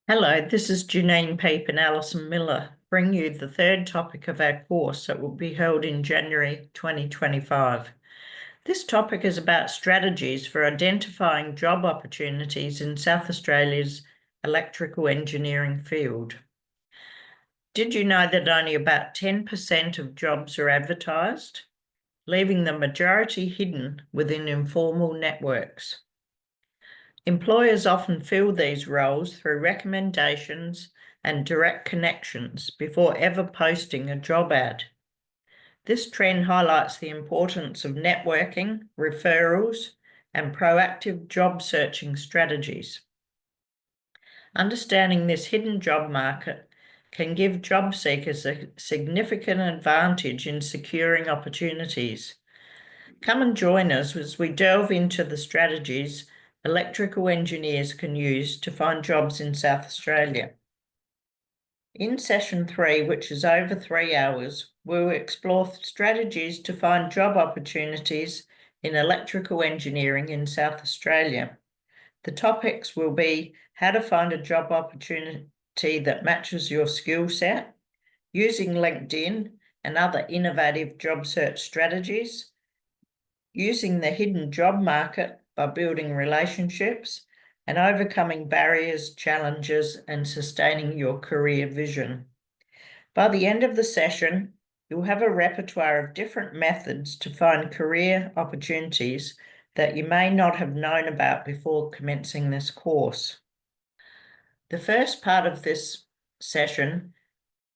Hello, this is janenepiip and Alison Miller, bring you the third topic of our course that will be held in January 2025. This topic is about strategies for identifying job opportunities in South Australia's electrical engineering field. Did you know that only about 10% of jobs are advertised, leaving the majority hidden within informal networks? Employers often fill these roles through recommendations and direct connections before ever posting a job ad. This trend highlights the importance of networking, referrals, and proactive job searching strategies. Understanding this hidden job market can give job seekers a significant advantage in securing opportunities. Come and join us as we delve into the strategies electrical engineers can use to find jobs in South Australia. In session 3, which is over 3 hours, we'll explore strategies to find job opportunities in electrical engineering in South Australia. The topics will be how to find a job opportunity that matches your skill set, using LinkedIn and other innovative job search strategies, using the hidden job market by building relationships, and overcoming barriers, challenges, and sustaining your career vision. By the end of the session, you'll have a repertoire of different methods to find career opportunities that you may not have known about before commencing this course. The first part of this session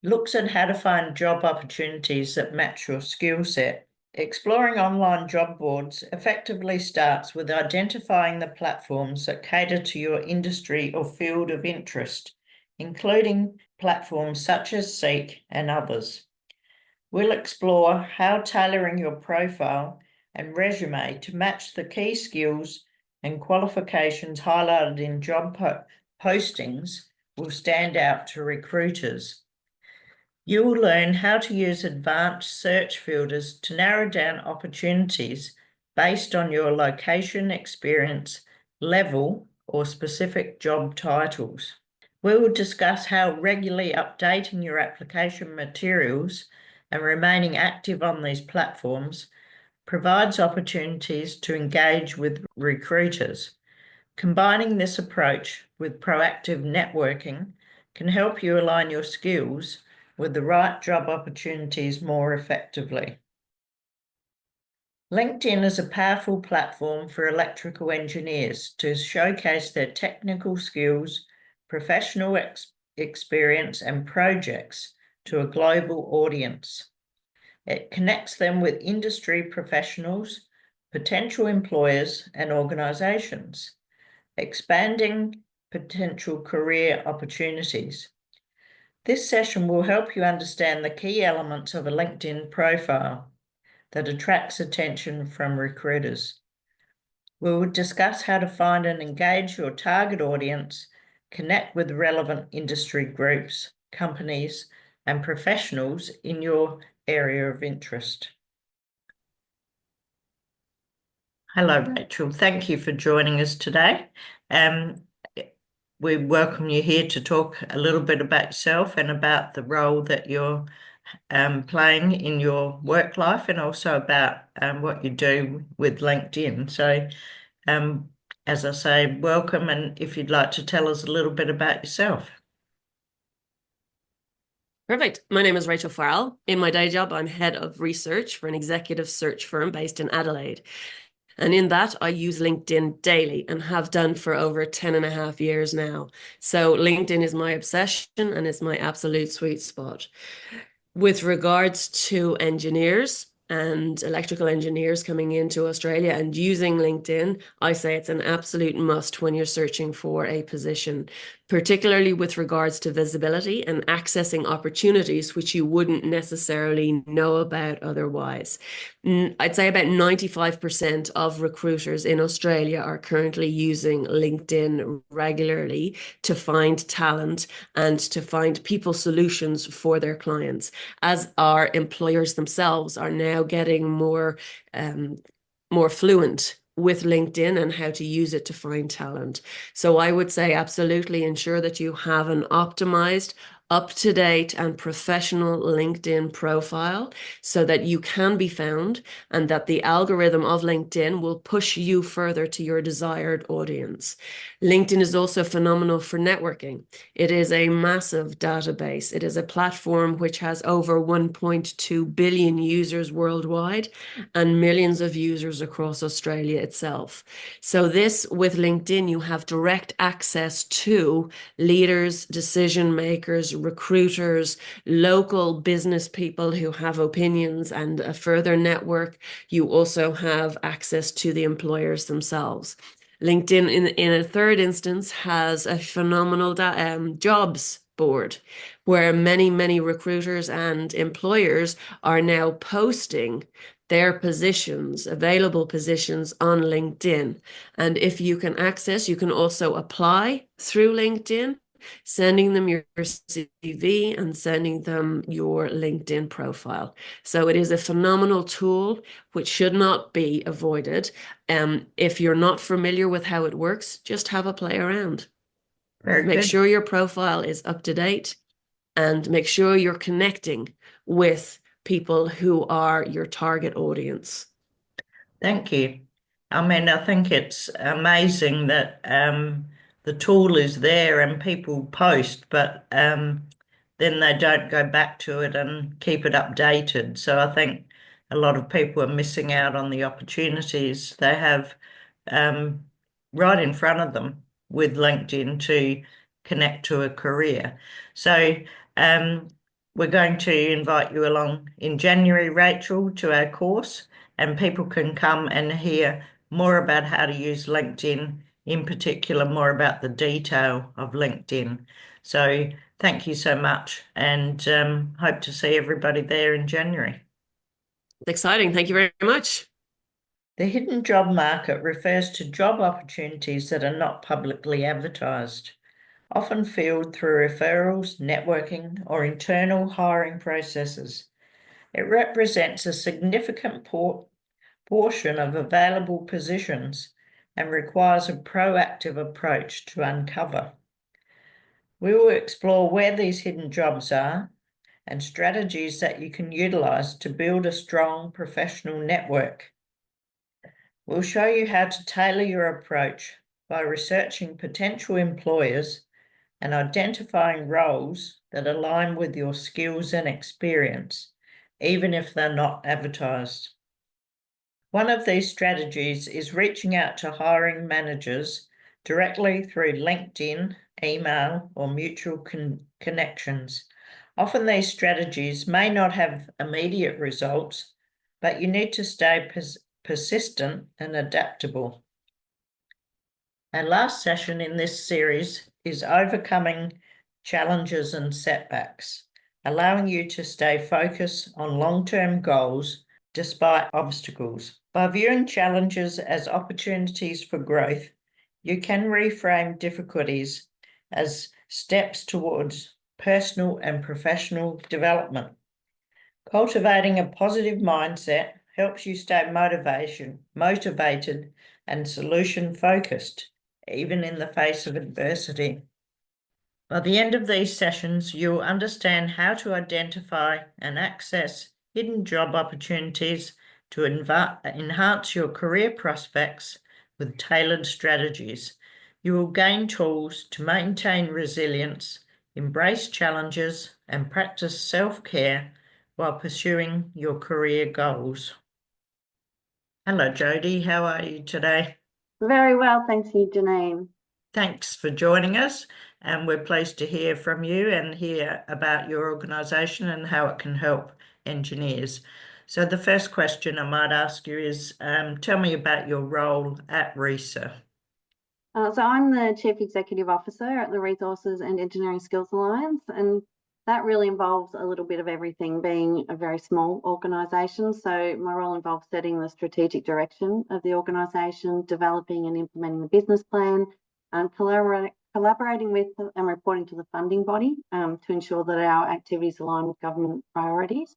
looks at how to find job opportunities that match your skill set. Exploring online job boards effectively starts with identifying the platforms that cater to your industry or field of interest, including platforms such as Seek and others. We'll explore how tailoring your profile and resume to match the key skills and qualifications highlighted in job postings will stand out to recruiters. You will learn how to use advanced search filters to narrow down opportunities based on your location, experience, level, or specific job titles. We will discuss how regularly updating your application materials and remaining active on these platforms provides opportunities to engage with recruiters. Combining this approach with proactive networking can help you align your skills with the right job opportunities more effectively. LinkedIn is a powerful platform for electrical engineers to showcase their technical skills, professional experience, and projects to a global audience. It connects them with industry professionals, potential employers, and organizations, expanding potential career opportunities. This session will help you understand the key elements of a LinkedIn profile that attracts attention from recruiters. We will discuss how to find and engage your target audience, connect with relevant industry groups, companies, and professionals in your area of interest. Hello, Rachel. Thank you for joining us today. We welcome you here to talk a little bit about yourself and about the role that you're playing in your work life, and also about what you do with LinkedIn. So, as I say, welcome, and if you'd like to tell us a little bit about yourself. Perfect. My name is Rachel Farrell. In my day job, I'm head of research for an executive search firm based in Adelaide. And in that, I use LinkedIn daily and have done for over 10 and a half years now. So LinkedIn is my obsession and it's my absolute sweet spot. With regards to engineers and electrical engineers coming into Australia and using LinkedIn, I say it's an absolute must when you're searching for a position, particularly with regards to visibility and accessing opportunities which you wouldn't necessarily know about otherwise. I'd say about 95% of recruiters in Australia are currently using LinkedIn regularly to find talent and to find people solutions for their clients, as our employers themselves are now getting more fluent with LinkedIn and how to use it to find talent. So I would say absolutely ensure that you have an optimized, up-to-date and professional LinkedIn profile so that you can be found and that the algorithm of LinkedIn will push you further to your desired audience. LinkedIn is also phenomenal for networking. It is a massive database. It is a platform which has over 1.2 billion users worldwide and millions of users across Australia itself. So this, with LinkedIn, you have direct access to leaders, decision makers, recruiters, local business people who have opinions and a further network. You also have access to the employers themselves. LinkedIn, in a third instance, has a phenomenal jobs board where many recruiters and employers are now posting their positions, available positions on LinkedIn. And if you can access, you can also apply through LinkedIn, sending them your CV and sending them your LinkedIn profile. So it is a phenomenal tool which should not be avoided. If you're not familiar with how it works, just have a play around. Very Make good. sure your profile is up to date and make sure you're connecting with people who are your target audience. Thank you. I mean, I think it's amazing that the tool is there and people post, but then they don't go back to it and keep it updated. So I think a lot of people are missing out on the opportunities they have um, right in front of them with LinkedIn to connect to a career. So um, we're going to invite you along in January, Rachel, to our course, and people can come and hear more about how to use LinkedIn, in particular, more about the detail of LinkedIn. So thank you so much, and hope to see everybody there in January. It's exciting. Thank you very much. The hidden job market refers to job opportunities that are not publicly advertised, often filled through referrals, networking, or internal hiring processes. It represents a significant portion of available positions and requires a proactive approach to uncover. We will explore where these hidden jobs are and strategies that you can utilize to build a strong professional network. We'll show you how to tailor your approach by researching potential employers and identifying roles that align with your skills and experience, even if they're not advertised. One of these strategies is reaching out to hiring managers directly through LinkedIn, email, or mutual connections. Often these strategies may not have immediate results, but you need to stay persistent and adaptable. Our last session in this series is overcoming challenges and setbacks, allowing you to stay focused on long-term goals despite obstacles. By viewing challenges as opportunities for growth, you can reframe difficulties as steps towards personal and professional development. Cultivating a positive mindset helps you stay motivated and solution-focused, even in the face of adversity. By the end of these sessions, you'll understand how to identify and access hidden job opportunities to enhance your career prospects with tailored strategies. You will gain tools to maintain resilience, embrace challenges, and practice self-care while pursuing your career goals. Hello, Jodie. How are you today? Very well, thanks you, Janine. Thanks for joining us, and we're pleased to hear from you and hear about your organisation and how it can help engineers. So the first question I might ask you is, tell me about your role at RESA. So I'm the Chief Executive Officer at the Resources and Engineering Skills Alliance, and that really involves a little bit of everything, being a very small organisation. So my role involves setting the strategic direction of the organisation, developing and implementing the business plan, and collaborating with and reporting to the funding body to ensure that our activities align with government priorities.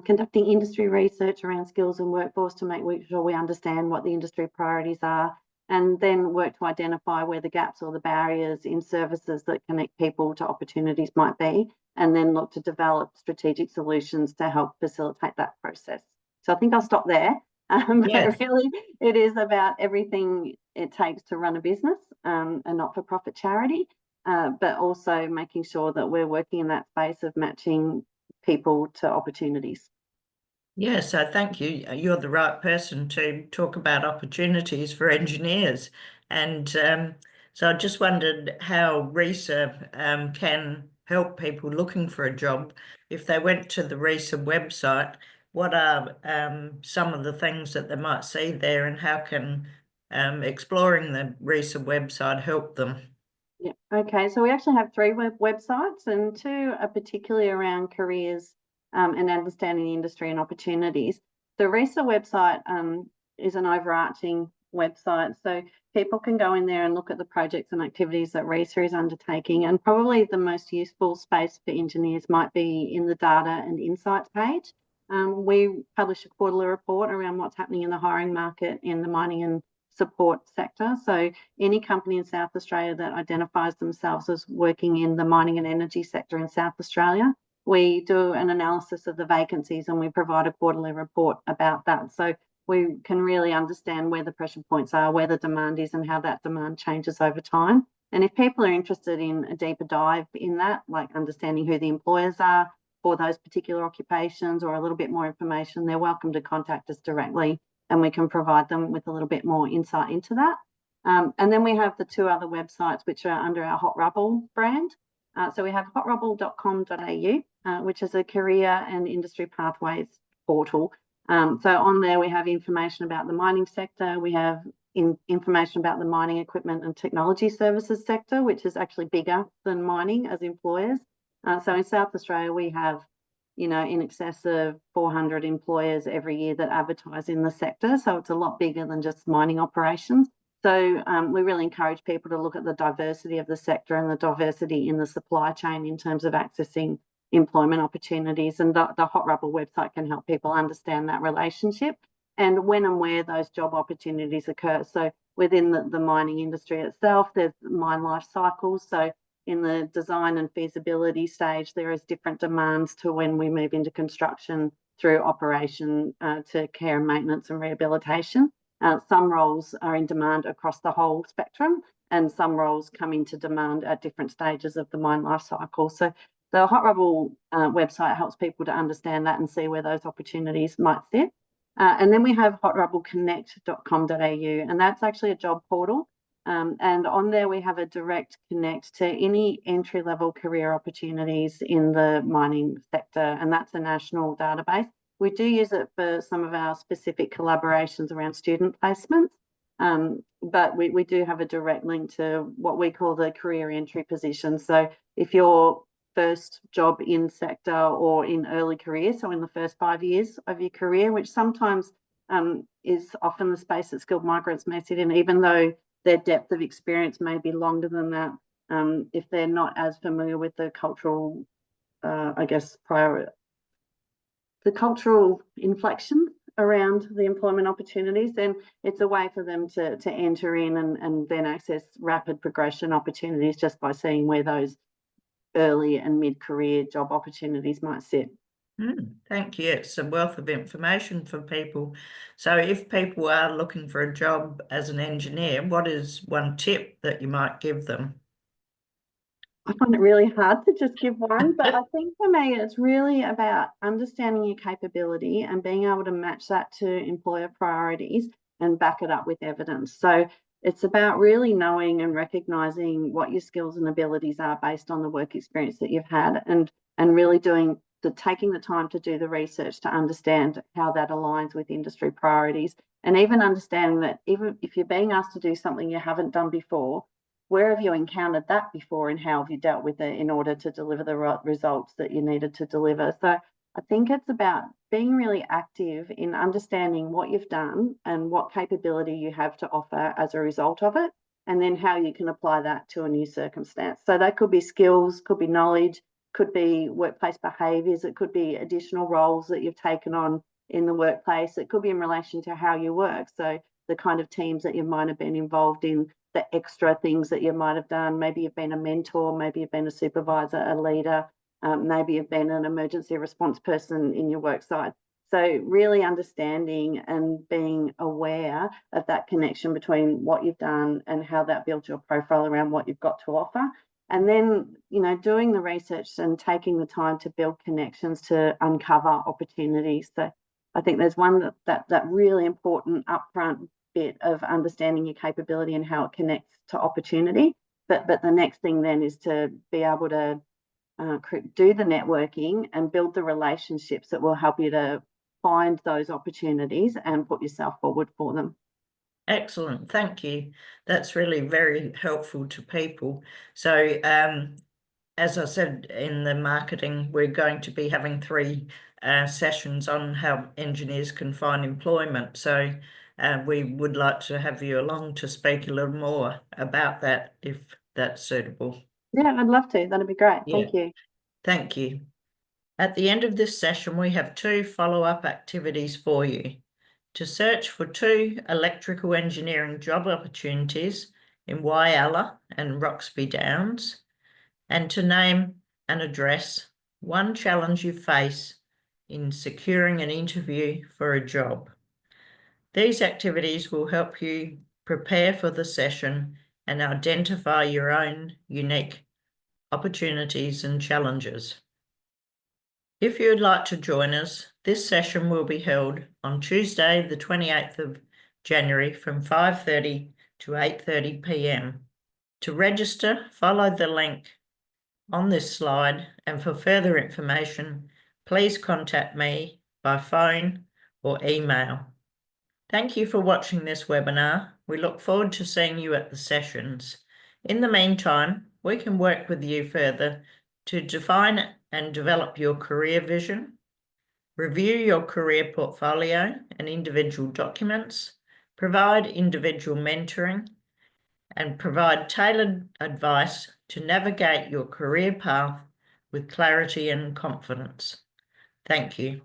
conducting industry research around skills and workforce to make sure we understand what the industry priorities are, and then work to identify where the gaps or the barriers in services that connect people to opportunities might be, and then look to develop strategic solutions to help facilitate that process. So I think I'll stop there. Yes. But really, it is about everything it takes to run a business, a not-for-profit charity, but also making sure that we're working in that space of matching people to opportunities. Yes, so thank you. You're the right person to talk about opportunities for engineers. And so I just wondered how RESA can help people looking for a job. If they went to the RESA website, what are some of the things that they might see there, and how can exploring the RESA website help them? Yeah. Okay. So we actually have 3 websites, and 2 are particularly around careers and understanding the industry and opportunities. The RESA website is an overarching website, so people can go in there and look at the projects and activities that RESA is undertaking. And probably the most useful space for engineers might be in the data and insights page. We publish a quarterly report around what's happening in the hiring market in the mining and support sector. So any company in South Australia that identifies themselves as working in the mining and energy sector in South Australia, we do an analysis of the vacancies and we provide a quarterly report about that. So we can really understand where the pressure points are, where the demand is, and how that demand changes over time. And if people are interested in a deeper dive in that, like understanding who the employers are for those particular occupations or a little bit more information, they're welcome to contact us directly, and we can provide them with a little bit more insight into that. And then we have the 2 other websites which are under our Hot Rubble brand. So we have hotrubble.com.au, which is a career and industry pathways portal. So on there we have information about the mining sector. We have information about the mining equipment and technology services sector, which is actually bigger than mining as employers. So in South Australia we have in excess of 400 employers every year that advertise in the sector. So it's a lot bigger than just mining operations. So we really encourage people to look at the diversity of the sector and the diversity in the supply chain in terms of accessing employment opportunities. And the Hot Rubble website can help people understand that relationship and when and where those job opportunities occur. So within the mining industry itself, there's mine life cycles. So in the design and feasibility stage, there is different demands to when we move into construction through operation to care and maintenance and rehabilitation. Some roles are in demand across the whole spectrum, and some roles come into demand at different stages of the mine life cycle. So the Hot Rubble website helps people to understand that and see where those opportunities might sit. And then we have hotrubbleconnect.com.au, and that's actually a job portal. And on there, we have a direct connect to any entry-level career opportunities in the mining sector, and that's a national database. We do use it for some of our specific collaborations around student placements, but we do have a direct link to what we call the career entry position. So if your first job in sector or in early career, so in the first 5 years of your career, which sometimes is often the space that skilled migrants may sit in, even though their depth of experience may be longer than that, if they're not as familiar with the cultural, the cultural inflection around the employment opportunities, then it's a way for them to enter in and then access rapid progression opportunities just by seeing where those early and mid-career job opportunities might sit. Thank you. It's a wealth of information for people. So if people are looking for a job as an engineer, what is one tip that you might give them? I find it really hard to just give one, but I think for me, it's really about understanding your capability and being able to match that to employer priorities and back it up with evidence. So it's about really knowing and recognizing what your skills and abilities are based on the work experience that you've had, and really taking the time to do the research to understand how that aligns with industry priorities, and even understanding that even if you're being asked to do something you haven't done before, where have you encountered that before and how have you dealt with it in order to deliver the right results that you needed to deliver? So I think it's about being really active in understanding what you've done and what capability you have to offer as a result of it, and then how you can apply that to a new circumstance. So that could be skills, could be knowledge, could be workplace behaviours, it could be additional roles that you've taken on in the workplace, it could be in relation to how you work. So the kind of teams that you might have been involved in, the extra things that you might have done. Maybe you've been a mentor, maybe you've been a supervisor, a leader, maybe you've been an emergency response person in your work site. So really understanding and being aware of that connection between what you've done and how that builds your profile around what you've got to offer. And then, doing the research and taking the time to build connections to uncover opportunities. So I think there's one that really important upfront bit of understanding your capability and how it connects to opportunity. But the next thing then is to be able to do the networking and build the relationships that will help you to find those opportunities and put yourself forward for them. Excellent, thank you. That's really very helpful to people. So as I said in the marketing, we're going to be having 3 sessions on how engineers can find employment. So we would like to have you along to speak a little more about that, if that's suitable. Yeah, I'd love to. That'd be great. Yeah. Thank you. Thank you. At the end of this session, we have 2 follow-up activities for you. To search for 2 electrical engineering job opportunities in Whyalla and Roxby Downs, and to name and address one challenge you face in securing an interview for a job. These activities will help you prepare for the session and identify your own unique opportunities and challenges. If you would like to join us, this session will be held on Tuesday, the 28th of January from 5:30 to 8:30 p.m. To register, follow the link on this slide, and for further information, please contact me by phone or email. Thank you for watching this webinar. We look forward to seeing you at the sessions. In the meantime, we can work with you further to define and develop your career vision, review your career portfolio and individual documents, provide individual mentoring, and provide tailored advice to navigate your career path with clarity and confidence. Thank you.